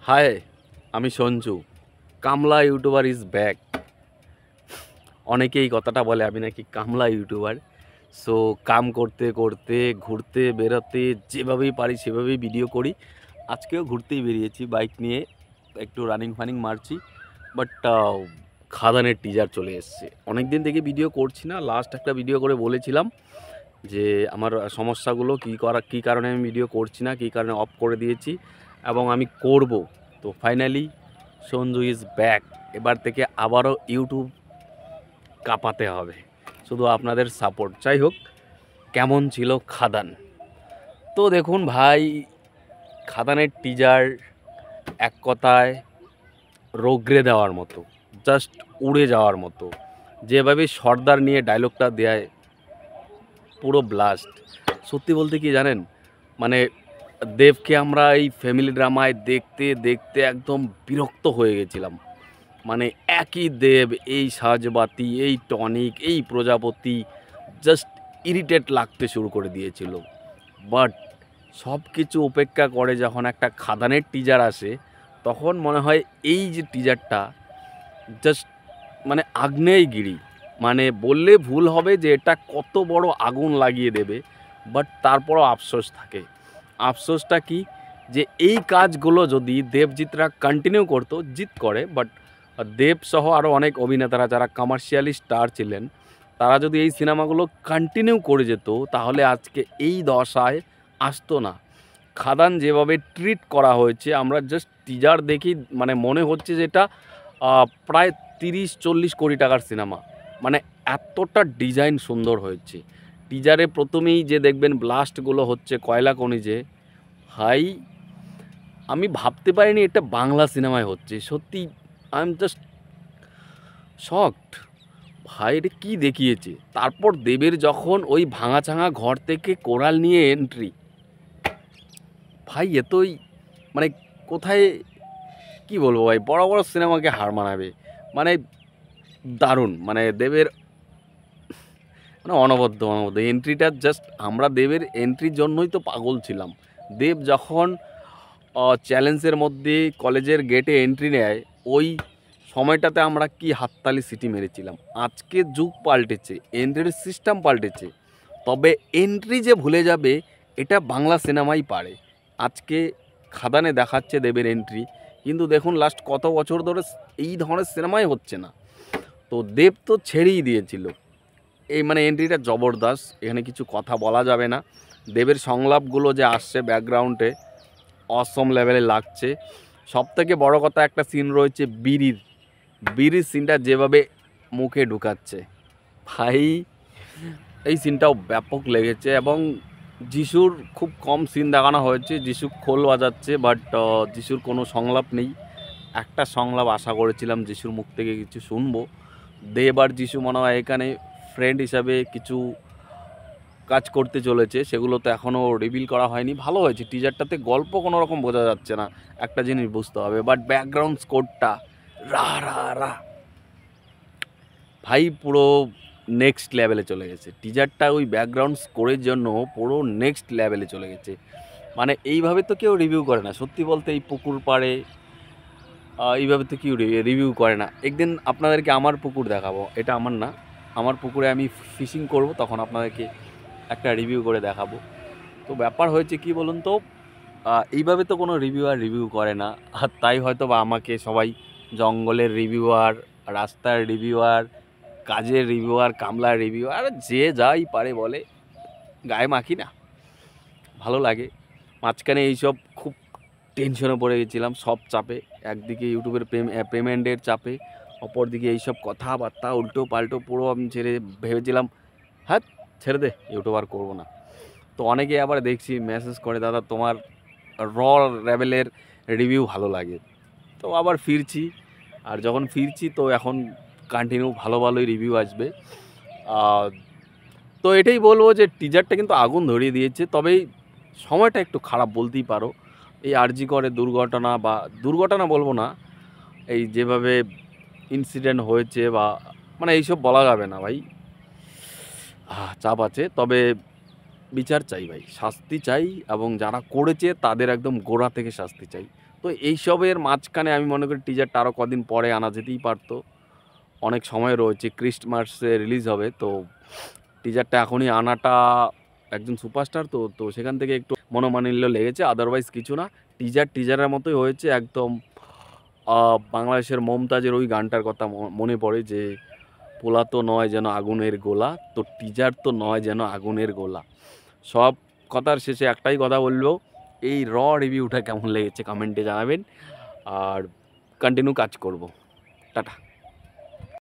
High, আমি সঞ্জু। কামলা YouTuber is back. অনেকেই এই কথাটা বলে আমি নাকি কামলা ইউটিউবার। সো কাম করতে করতে ঘুরতে বেরোতে যেভাবেই পারি সেভাবেই ভিডিও করি। আজকেও ঘুরতেই বেরিয়েছি বাইক নিয়ে, একটু রানিং ফানিং মারছি। বাট খাদানের টিজার চলে এসছে। অনেক দিন থেকে ভিডিও করছি না। লাস্ট একটা ভিডিও করে বলেছিলাম যে আমার সমস্যাগুলো কী কারণে আমি ভিডিও করছি না, কী কারণে অফ করে দিয়েছি এবং আমি করব। তো ফাইনালি সঞ্জু ইজ ব্যাক। এবার থেকে আবারও ইউটিউব কাঁপাতে হবে, শুধু আপনাদের সাপোর্ট। যাই হোক, কেমন ছিল খাদান? তো দেখুন ভাই, খাদানের টিজার এক কথায় রগড়ে দেওয়ার মতো, জাস্ট উড়ে যাওয়ার মতো। যেভাবে সর্দার নিয়ে ডায়লগটা দেয়, পুরো ব্লাস্ট। সত্যি বলতে কি জানেন, মানে দেবকে আমরা এই ফ্যামিলি ড্রামায় দেখতে দেখতে একদম বিরক্ত হয়ে গেছিলাম। মানে একই দেব, এই সাজবাতি, এই টনিক, এই প্রজাপতি, জাস্ট ইরিটেট লাগতে শুরু করে দিয়েছিল। বাট সব কিছু উপেক্ষা করে যখন একটা খাদানের টিজার আসে, তখন মনে হয় এই যে টিজারটা জাস্ট মানে আগ্নেয়গিরি, মানে বললে ভুল হবে যে এটা কত বড় আগুন লাগিয়ে দেবে। বাট তারপরও আফসোস থাকে। আফসোসটা কি, যে এই কাজগুলো যদি দেবজিৎরা কন্টিনিউ করতো, জিত করে, বাট দেব সহ আরও অনেক অভিনেতারা যারা কমার্শিয়ালি স্টার ছিলেন, তারা যদি এই সিনেমাগুলো কন্টিনিউ করে যেত, তাহলে আজকে এই দশায় আসতো না। খাদান যেভাবে ট্রিট করা হয়েছে, আমরা জাস্ট টিজার দেখি মানে মনে হচ্ছে যে এটা প্রায় 30-40 কোটি টাকার সিনেমা। মানে এতটা ডিজাইন সুন্দর হয়েছে। টিজারে প্রথমেই যে দেখবেন ব্লাস্টগুলো হচ্ছে কয়লা খনিজে, ভাই আমি ভাবতে পারিনি এটা বাংলা সিনেমায় হচ্ছে। সত্যি আই এম জাস্ট শকড। ভাই এটা কী দেখিয়েছে। তারপর দেবের যখন ওই ভাঙাচাঙা ঘর থেকে কোরাল নিয়ে এন্ট্রি, ভাই এতই মানে কোথায় কি বলবো ভাই, বড় বড় সিনেমাকে হার মানাবে। মানে দারুণ, মানে দেবের মানে অনবদ্য এন্ট্রিটা, জাস্ট আমরা দেবের এন্ট্রির জন্যই তো পাগল ছিলাম। দেব যখন চ্যালেঞ্জের মধ্যে কলেজের গেটে এন্ট্রি নেয়, ওই সময়টাতে আমরা কি হাততালি সিটি মেরেছিলাম। আজকে যুগ পাল্টেছে, এন্ট্রির সিস্টেম পাল্টেছে, তবে এন্ট্রি যে ভুলে যাবে এটা বাংলা সিনেমাই পারে। আজকে খাদানে দেখাচ্ছে দেবের এন্ট্রি, কিন্তু দেখুন লাস্ট কত বছর ধরে এই ধরনের সিনেমাই হচ্ছে না। তো দেব তো ছেড়েই দিয়েছিল। এই মানে এন্ট্রিটা জবরদস্ত, এখানে কিছু কথা বলা যাবে না। দেবের সংলাপগুলো যে আসছে ব্যাকগ্রাউন্ডে, অসম লেভেলে লাগছে। সবথেকে বড় কথা, একটা সিন রয়েছে বিড়ির সিনটা যেভাবে মুখে ঢুকাচ্ছে, ভাই এই সিনটাও ব্যাপক লেগেছে। এবং যিশুর খুব কম সিন দেখানো হয়েছে, যিশু খোল বাজাচ্ছে, বাট যিশুর কোনো সংলাপ নেই। একটা সংলাপ আশা করেছিলাম যিশুর মুখ থেকে কিছু শুনবো। দেব আর যিশু মনে হয় এখানে ফ্রেন্ড হিসাবে কিছু কাজ করতে চলেছে, সেগুলো তো এখনও রিভিল করা হয়নি। ভালো হয়েছে টিজারটাতে, গল্প কোনো রকম বোঝা যাচ্ছে না, একটা জিনিস বুঝতে হবে। বাট ব্যাকগ্রাউন্ড স্কোরটা রা রা রা, ভাই পুরো নেক্সট লেভেলে চলে গেছে। টিজারটা ওই ব্যাকগ্রাউন্ড স্কোরের জন্য পুরো নেক্সট লেভেলে চলে গেছে। মানে এইভাবে তো কেউ রিভিউ করে না, সত্যি বলতে। এই পুকুর পাড়ে এইভাবে তো কেউ রিভিউ করে না। একদিন আপনাদেরকে আমার পুকুর দেখাবো, এটা আমার না, আমার পুকুরে আমি ফিশিং করব, তখন আপনাদেরকে একটা রিভিউ করে দেখাবো। তো ব্যাপার হয়েছে কি বলুন তো, এইভাবে তো কোনো রিভিউয়ার রিভিউ করে না। আর তাই হয়তো বা আমাকে সবাই জঙ্গলের রিভিউয়ার, রাস্তার রিভিউয়ার, কাজের রিভিউয়ার, কামলার রিভিউয়ার, যে যাই পারে বলে, গায়ে মাখি না, ভালো লাগে। মাঝখানে এইসব খুব টেনশনে পড়ে গেছিলাম, সব চাপে। একদিকে ইউটিউবের পেমেন্টের চাপে, অপরদিকে এইসব কথাবার্তা উল্টো পাল্টো, পুরো আমি ভেবেছিলাম হ্যাঁ ছেড়ে দে, ইউটিউব আর করবো না। তো অনেকে আবার দেখছি মেসেজ করে, দাদা তোমার র লেভেলের রিভিউ ভালো লাগে। তো আবার ফিরছি, আর যখন ফিরছি তো এখন কন্টিনিউ ভালো ভালোই রিভিউ আসবে। তো এটাই বলবো যে টিজারটা কিন্তু আগুন ধরিয়ে দিয়েছে, তবে সময়টা একটু খারাপ বলতেই পারো। এই আরজি করে দুর্ঘটনা, বা দুর্ঘটনা বলবো না, এই যেভাবে ইনসিডেন্ট হয়েছে, বা মানে এইসব বলা যাবে না ভাই, চাপ আছে। তবে বিচার চাই ভাই, শাস্তি চাই, এবং যারা করেছে তাদের একদম গোড়া থেকে শাস্তি চাই। তো তো এইসবের মাঝখানে আমি মনে করি টিজারটা আরও কদিন পরে আনা যেতেই পারতো, অনেক সময় রয়েছে, ক্রিস্টমাসে রিলিজ হবে। তো টিজারটা এখনই আনাটা, একজন সুপারস্টার তো, তো সেখান থেকে একটু মনোমালিন্য লেগেছে, আদারওয়াইজ কিছু না। টিজারের মতোই হয়েছে একদম। বাংলাদেশের মমতাজের ওই গানটার কথা মনে পড়ে যে পোলা তো নয় যেন আগুনের গোলা, তো টিজার তো নয় যেন আগুনের গোলা। সব কথার শেষে একটাই কথা বলবো, এই রিভিউটা কেমন লেগেছে কমেন্টে জানাবেন, আর কন্টিনিউ কাজ করব। টাটা।